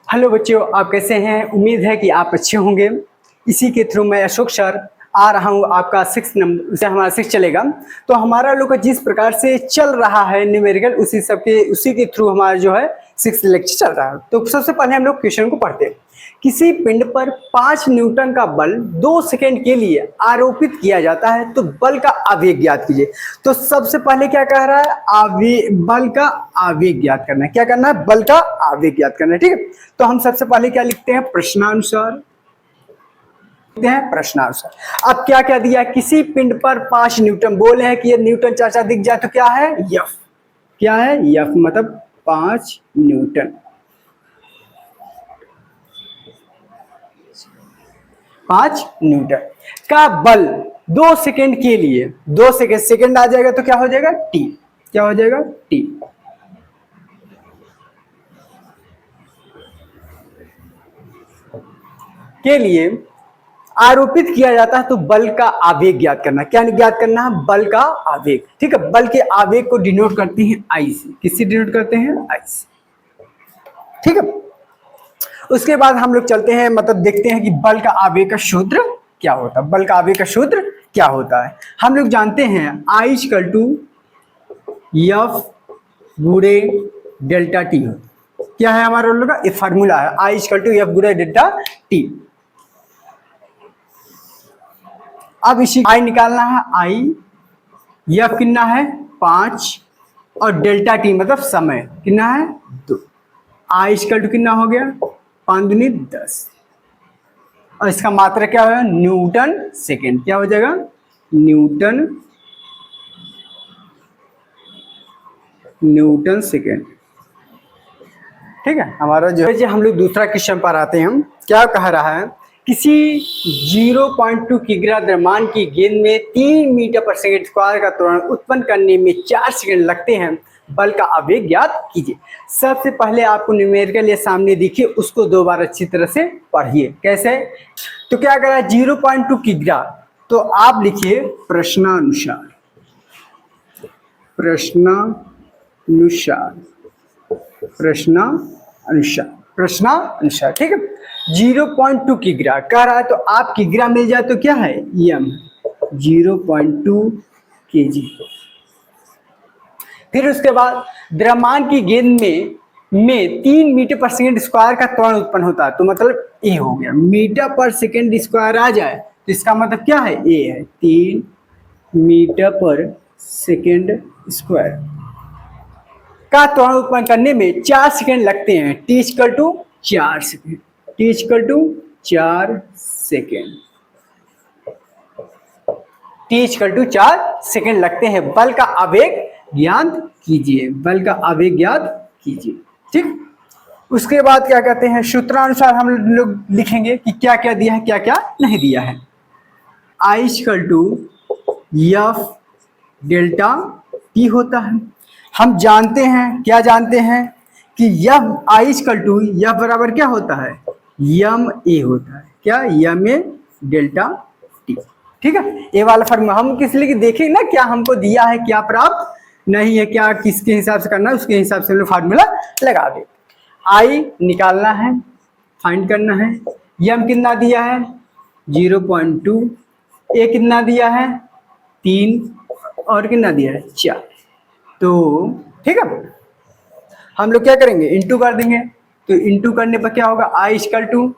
Hello बच्चों, आप कैसे हैं? उम्मीद है कि आप अच्छे होंगे। इसी के थ्रू मैं अशोक सर आ रहा हूँ। आपका 6 नंबर से हमारा 6 चलेगा। तो हमारा लोग का जिस प्रकार से चल रहा है न्यूमेरिकल, उसी के थ्रू हमारा जो है 6 लेक्चर चल रहा है। तो सबसे पहले हम लोग क्वेश्चन को पढ़ते हैं। किसी पिंड पर 5 न्यूटन का बल 2 सेकंड के लिए आरोपित किया जाता है, तो बल का आवेग ज्ञात कीजिए। तो सबसे पहले क्या कह रहा है? बल का आवेग ज्ञात करना है। क्या करना है? बल का आवेग ज्ञात करना है। ठीक है, तो हम सबसे पहले क्या लिखते हैं? प्रश्नानुसार लिखते हैं। प्रश्नानुसार अब क्या क्या दिया है? किसी पिंड पर 5 न्यूटन बोले हैं कि ये न्यूटन चाचा दिख जाए तो क्या है? यफ। क्या है? यफ मतलब 5 न्यूटन। 5 न्यूटन का बल 2 सेकंड के लिए, 2 सेकंड आ जाएगा तो क्या हो जाएगा? टी। क्या हो जाएगा? टी। के लिए आरोपित किया जाता है, तो बल का आवेग ज्ञात करना। क्या ज्ञात करना है? बल का आवेग। ठीक है, बल के आवेग को डिनोट करते हैं आई से। किससे डिनोट करते हैं? आई से। ठीक है, उसके बाद हम लोग चलते हैं, मतलब देखते हैं कि बल का आवेग का सूत्र क्या होता है। बल का आवेग का सूत्र क्या होता है? हम लोग जानते हैं आई इक्वल टू एफ गुणे डेल्टा टी होता है। क्या है हमारा लोग का? फार्मूला है आई इक्वल टू एफ गुणे डेल्टा टी। अब इसी आई निकालना है। आई एफ कितना है? 5 और डेल्टा टी मतलब समय कितना है? 2। आई इक्वल टू कितना हो गया? 5 दूनी 10 और इसका मात्रा क्या होगा? Newton second. क्या हो जाएगा? Newton second. ठीक है, हमारा जो है हम लोग दूसरा क्वेश्चन पर आते हैं। हम क्या कह रहा है? किसी 0.2 किग्रा द्रव्यमान की गेंद में 3 मीटर पर सेकेंड स्क्वायर का त्वरण उत्पन्न करने में 4 सेकंड लगते हैं। बल का आवेग ज्ञात कीजिए। सबसे पहले आपको न्यूमेरिकल ये सामने दिखिए, उसको 2 बार अच्छी तरह से पढ़िए। कैसे? तो क्या करा? 0.2 किग्रा, तो आप लिखिए प्रश्नानुसार। प्रश्नानुसार। ठीक है, 0.2 किग्रा कह रहा है, तो आप किग्रा मिल जाए तो क्या है? यम 0.2 kg। फिर उसके बाद द्रव्यमान की गेंद में 3 मीटर पर सेकेंड स्क्वायर का त्वरण उत्पन्न होता है, तो मतलब ए हो गया। मीटर पर सेकेंड स्क्वायर आ जाए तो इसका मतलब क्या है? ए है। 3 मीटर पर सेकेंड स्क्वायर का त्वरण उत्पन्न करने में 4 सेकेंड लगते हैं। T equal to 4 second. T equal to 4 second. T equal to 4 second लगते हैं। बल का आवेग ज्ञात कीजिए। बल का आवेग ज्ञात कीजिए। ठीक, उसके बाद क्या कहते हैं? सूत्रानुसार हम लोग लिखेंगे कि क्या क्या दिया है, क्या क्या नहीं दिया है। I equal to F delta T होता है। हम जानते हैं, क्या जानते हैं कि यह आई इक्वल टू यह बराबर क्या होता है? यम ए होता है। क्या? यम ए डेल्टा टी। ठीक है, ये वाला फॉर्मूला हम किस लिए देखेंगे ना, क्या हमको दिया है, क्या प्राप्त नहीं है, क्या किसके हिसाब से करना है, उसके हिसाब से हम लोग फार्मूला लगा दे। आई निकालना है, फाइंड करना है। यम कितना दिया है? 0.2। ए कितना दिया है? 3 और कितना दिया है? 4। तो ठीक है, हम लोग क्या करेंगे? इंटू कर देंगे। तो इंटू करने पर क्या होगा? आई इक्वल टू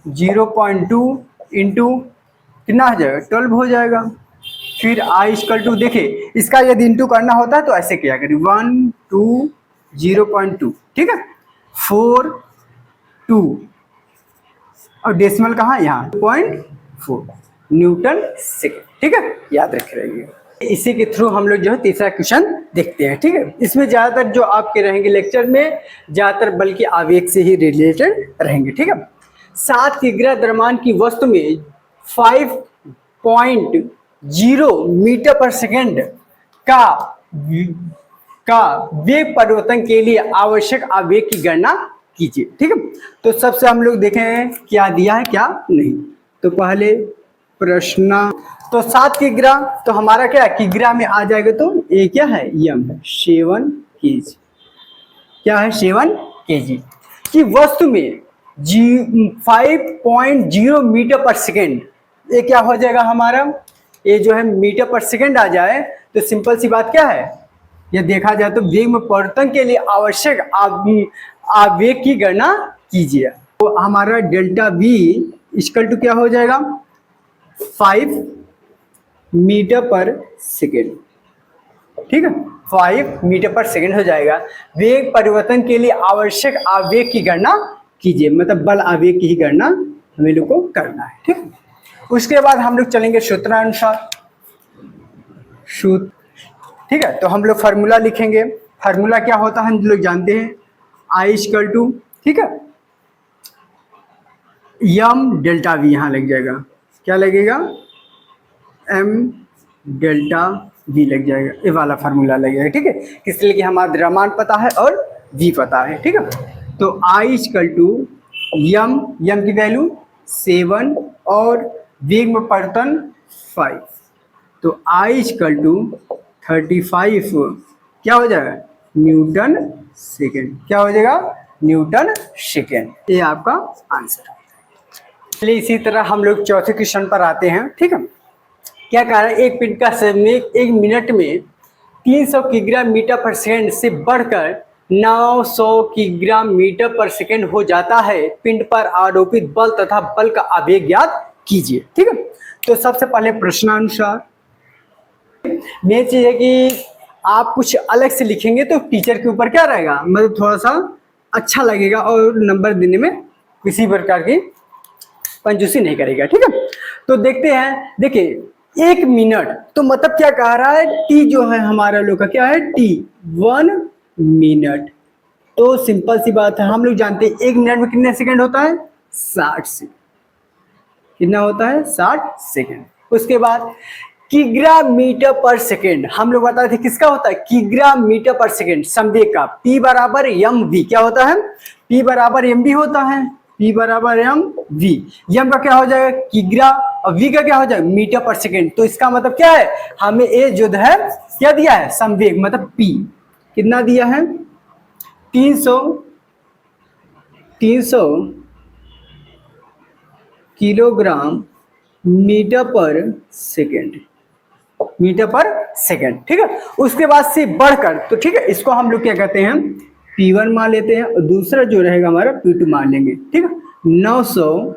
0.2 इंटू कितना हो जाएगा? 12 हो जाएगा। फिर आई इक्वल टू, देखिए इसका यदि इंटू करना होता है तो ऐसे किया करिए 1 2 0.2। ठीक है, 4 2 और डेसिमल कहाँ? यहाँ 0.4 न्यूटन सेकेंड। ठीक है, याद रख रहिए। इसी के थ्रू हम लोग जो है तीसरा क्वेश्चन देखते हैं। ठीक है, इसमें ज्यादातर जो आपके रहेंगे लेक्चर में ज्यादातर बल के आवेग से ही रिलेटेड रहेंगे। ठीक है, 7 किग्रा द्रव्यमान की वस्तु में 5.0 मीटर पर सेकेंड का वेग परिवर्तन के लिए आवश्यक आवेग की गणना कीजिए। ठीक है, तो सबसे हम लोग देखें क्या दिया है, क्या नहीं। तो पहले प्रश्न, तो 7 किग्रा, तो हमारा क्या है? किग्रा में आ जाएगा तो ए क्या है? यम है 7 kg। क्या है? 7 kg की वस्तु में 5.0 मीटर पर सेकेंड। ये क्या हो जाएगा हमारा, ये जो है मीटर पर सेकेंड आ जाए तो सिंपल सी बात क्या है, ये देखा जाए तो वेग में परिवर्तन के लिए आवश्यक आवेग की गणना कीजिए। तो हमारा डेल्टा वी इक्वल टू क्या हो जाएगा, 5 मीटर पर सेकेंड। ठीक है, 5 मीटर पर सेकेंड हो जाएगा। वेग परिवर्तन के लिए आवश्यक आवेग की गणना कीजिए, मतलब बल आवेग की ही गणना हमें लोग को करना है। ठीक, उसके बाद हम लोग चलेंगे सूत्रानुसार सूत्र। ठीक है, तो हम लोग फार्मूला लिखेंगे। फार्मूला क्या होता है हम लोग जानते हैं, आई इक्वल टू, ठीक है, एम डेल्टा वी, यहाँ लग जाएगा, क्या लगेगा, एम डेल्टा वी लग जाएगा, ये वाला फार्मूला लगेगा। ठीक है, इसलिए कि हमारा द्रव्यमान पता है और वी पता है। ठीक है, तो आई इक्वल टू एम की वैल्यू 7 और वेग में परिवर्तन 5, तो आई इक्वल टू 35 क्या हो जाएगा, न्यूटन सेकेंड। क्या हो जाएगा, न्यूटन सेकेंड। ये आपका आंसर है। चलिए इसी तरह हम लोग चौथे क्वेश्चन पर आते हैं। ठीक है, क्या कह रहा है, एक पिंड का समय 1 मिनट में 300 किग्राम मीटर पर सेकेंड से बढ़कर 900 किग्राम मीटर पर सेकेंड हो जाता है। पिंड पर आरोपित बल तथा बल का आवेग ज्ञात कीजिए। ठीक है, तो सबसे पहले प्रश्नानुसार मेन चीज है कि आप कुछ अलग से लिखेंगे तो टीचर के ऊपर क्या रहेगा, मतलब थोड़ा सा अच्छा लगेगा और नंबर देने में किसी प्रकार की कंजूसी नहीं करेगा। ठीक है, तो देखते हैं। देखिए 1 मिनट तो मतलब क्या कह रहा है, टी जो है हमारा लोग का क्या है, टी 1 मिनट। तो सिंपल सी बात है, हम लोग जानते हैं 1 मिनट में कितने सेकंड होता है, 60 सेकंड। कितना होता है, 60 सेकंड। उसके बाद किग्राम मीटर पर सेकेंड, हम लोग बताए थे किसका होता है, किग्राम मीटर पर सेकेंड संवेग का। P बराबर एम वी, क्या होता है, P बराबर एम वी होता है, P बराबर एम वी। एम का क्या हो जाएगा, किग्रा, और वी का क्या हो जाएगा, मीटर पर सेकेंड। तो इसका मतलब क्या है, हमें ए जो है क्या दिया है, संवेग, मतलब P कितना दिया है, 300 किलोग्राम मीटर पर सेकेंड, मीटर पर सेकेंड। ठीक है, उसके बाद से बढ़कर, तो ठीक है, इसको हम लोग क्या कहते हैं, P1 मान लेते हैं और दूसरा जो रहेगा हमारा P2 मान लेंगे। ठीक है, 900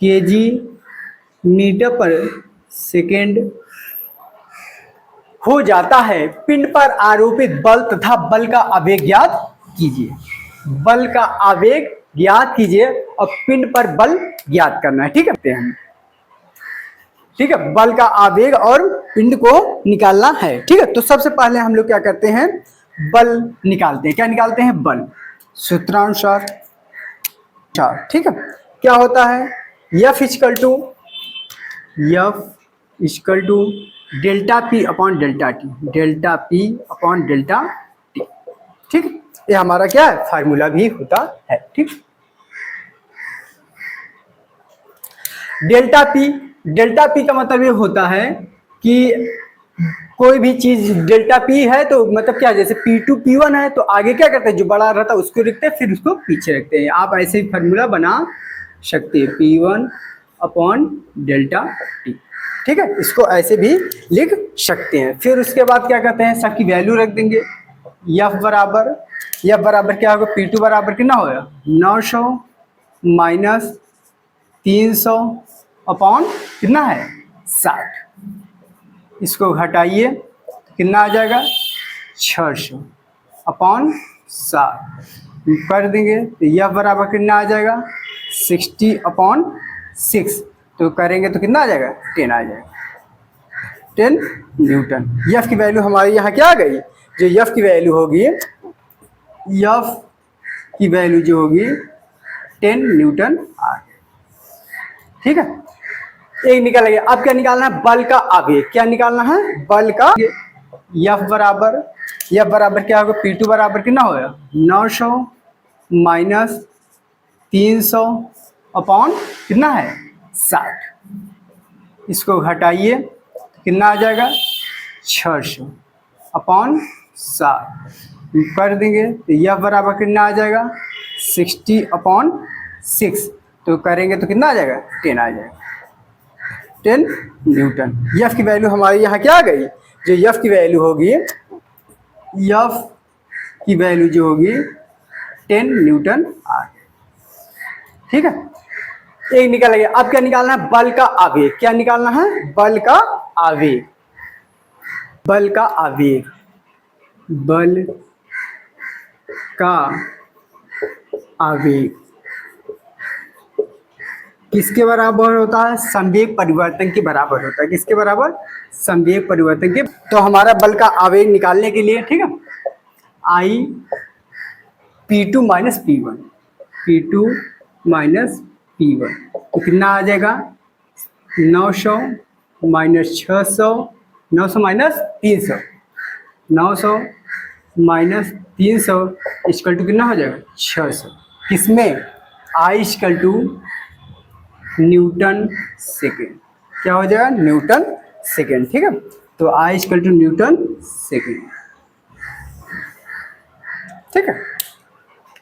केजी मीटर पर सेकेंड हो जाता है। पिंड पर आरोपित बल तथा बल का आवेग ज्ञात कीजिए। बल का आवेग ज्ञात कीजिए और पिंड पर बल ज्ञात करना है। ठीक है, ठीक है, बल का आवेग और पिंड को निकालना है। ठीक है, तो सबसे पहले हम लोग क्या करते हैं, बल निकालते हैं। क्या निकालते हैं, बल सूत्रानुसार। ठीक है, क्या होता है, F equal to delta P upon delta T, delta P upon delta T. ठीक, ये हमारा क्या है, फार्मूला भी होता है। ठीक, डेल्टा पी का मतलब ये होता है कि कोई भी चीज डेल्टा पी है तो मतलब क्या, जैसे P2 P1 है तो आगे क्या करते हैं, जो बड़ा रहता है उसको रखते हैं, फिर उसको पीछे रखते हैं। आप ऐसे ही फार्मूला बना सकते हैं, P1 अपॉन डेल्टा टी। ठीक है, इसको ऐसे भी लिख सकते हैं। फिर उसके बाद क्या कहते हैं, सबकी वैल्यू रख देंगे। F बराबर क्या होगा, P2 बराबर कितना होगा, 900 माइनस 300 अपॉन कितना है, 60। इसको हटाइए कितना आ जाएगा, 600 अपॉन 60 कर देंगे तो यह बराबर कितना आ जाएगा, 60 अपॉन 6। तो करेंगे तो कितना आ जाएगा, 10 आ जाएगा, 10 न्यूटन। यफ की वैल्यू हमारी यहाँ क्या आ गई, जो यफ की वैल्यू होगी, यफ की वैल्यू जो होगी 10 न्यूटन आ गई। ठीक है, एक निकल गया। अब क्या निकालना है, बल का आवेग। क्या निकालना है, बल का। F बराबर क्या होगा, P2 बराबर कितना होगा, 900 माइनस 300 अपॉन कितना है, 60। इसको हटाइए कितना आ जाएगा, 600 अपॉन 60 कर देंगे तो यह बराबर कितना आ जाएगा, 60/6, तो करेंगे तो कितना आ जाएगा, 10 आ जाएगा, 10 न्यूटन। यफ की वैल्यू हमारी यहाँ क्या आ गई, जो यफ की वैल्यू होगी, यफ की वैल्यू जो होगी 10 न्यूटन आ गई। ठीक है, एक निकल गया। अब क्या निकालना है, बल का आवेग। क्या निकालना है, बल का आवेग। बल का आवेग, बल का आवेग किसके बराबर होता है, संवेग परिवर्तन के बराबर होता है। किसके बराबर, संवेग परिवर्तन के। तो हमारा बल का आवेग निकालने के लिए, ठीक है, आई P2 minus P1, P2 minus P1, तो कितना आ जाएगा, 900 minus 600, 900 minus 300, 900 minus 300 equal to कितना हो जाएगा, 600। किसमें, I equal to Newton second. क्या हो जाएगा, न्यूटन सेकेंड। ठीक है, तो I equal to Newton second. ठीक है।